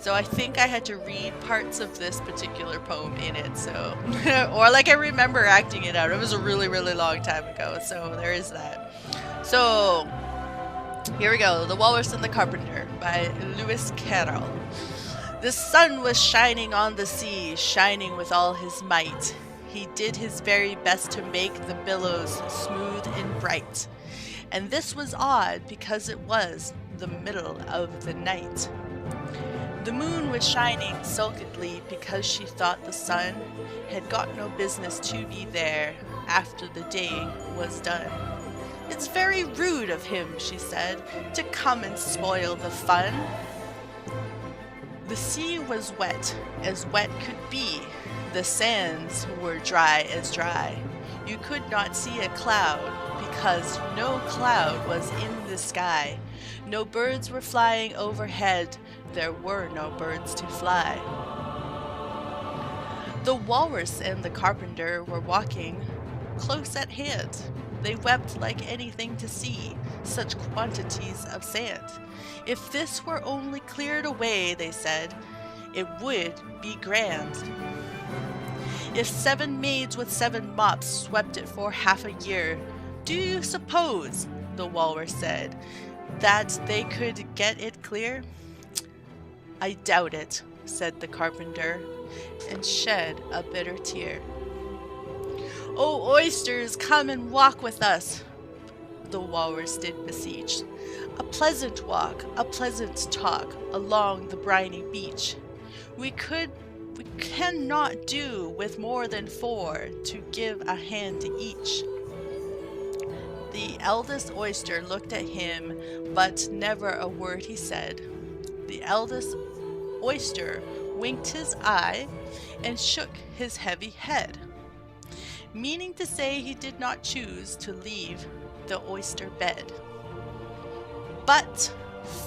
So I think I had to read parts of this particular poem in it, so or like I remember acting it out. It was a really, really long time ago, so there is that. So here we go. The Walrus and the Carpenter by Lewis Carroll. The sun was shining on the sea, shining with all his might. He did his very best to make the billows smooth and bright. And this was odd because it was the middle of the night. The moon was shining sulkily because she thought the sun had got no business to be there after the day was done. It's very rude of him, she said, to come and spoil the fun. The sea was wet as wet could be. The sands were dry as dry. You could not see a cloud because no cloud was in the sky. No birds were flying overhead. There were no birds to fly. The Walrus and the Carpenter were walking close at hand. They wept like anything to see such quantities of sand. If this were only cleared away, they said, it would be grand. If 7 maids with 7 mops swept it for half a year, do you suppose, the Walrus said, that they could get it clear? I doubt it, said the Carpenter, and shed a bitter tear. Oh, oysters, come and walk with us, the Walrus did beseech. A pleasant walk, a pleasant talk along the briny beach. We cannot do with more than 4 to give a hand to each. The eldest oyster looked at him, but never a word he said. The eldest oyster winked his eye and shook his heavy head, meaning to say he did not choose to leave the oyster bed. But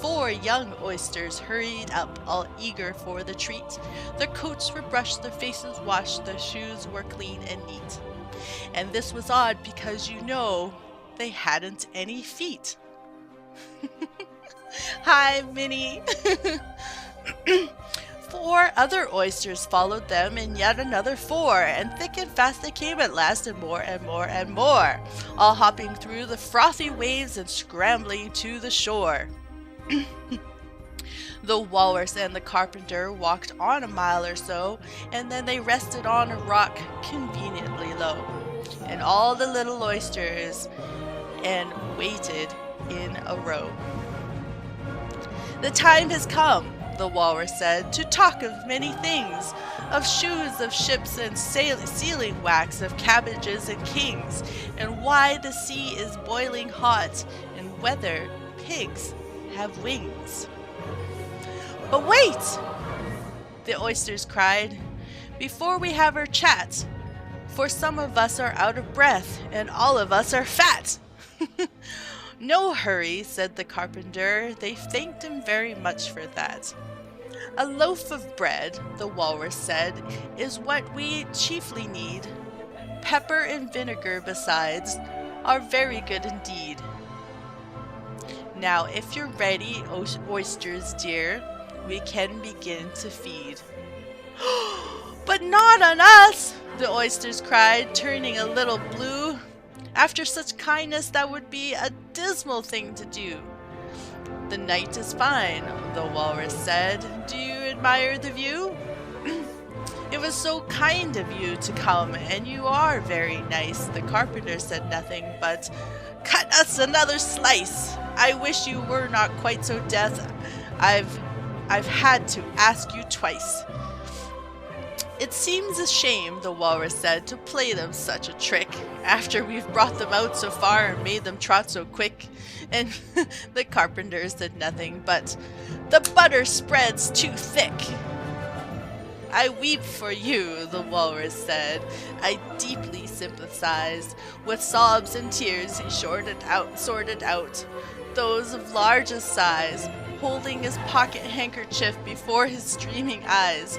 4 young oysters hurried up, all eager for the treat. Their coats were brushed, their faces washed, their shoes were clean and neat. And this was odd because, you know, they hadn't any feet. Hi, Minnie. 4 other oysters followed them, and yet another 4, and thick and fast they came at last, and more and more and more, all hopping through the frothy waves and scrambling to the shore. The Walrus and the Carpenter walked on a mile or so, and then they rested on a rock conveniently low, and all the little oysters and waited in a row. The time has come, the Walrus said, to talk of many things, of shoes, of ships, and sealing wax, of cabbages and kings, and why the sea is boiling hot, and whether pigs have wings. But wait, the oysters cried, before we have our chat, for some of us are out of breath, and all of us are fat. No hurry, said the Carpenter. They thanked him very much for that. A loaf of bread, the Walrus said, is what we chiefly need. Pepper and vinegar, besides, are very good indeed. Now, if you're ready, oysters dear, we can begin to feed. But not on us, the oysters cried, turning a little blue. After such kindness, that would be a dismal thing to do. The night is fine, the Walrus said. Do you admire the view? It was so kind of you to come, and you are very nice. The Carpenter said nothing but, cut us another slice. I wish you were not quite so deaf. I've had to ask you twice. It seems a shame, the Walrus said, to play them such a trick, after we've brought them out so far and made them trot so quick. And the Carpenter said nothing but, the butter spreads too thick. I weep for you, the Walrus said. I deeply sympathized. With sobs and tears he sorted out those of largest size, holding his pocket handkerchief before his streaming eyes.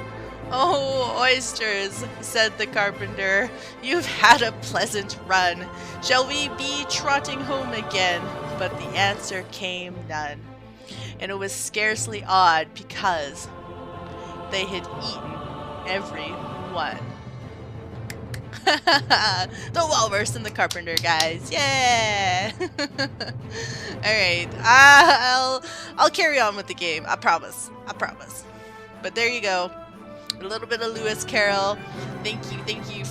Oh, oysters, said the Carpenter, you've had a pleasant run. Shall we be trotting home again? But the answer came none. And it was scarcely odd because they had eaten every one. The Walrus and the Carpenter, guys. Yeah! Alright. I'll carry on with the game. I promise. I promise. But there you go. A little bit of Lewis Carroll. Thank you. Thank you.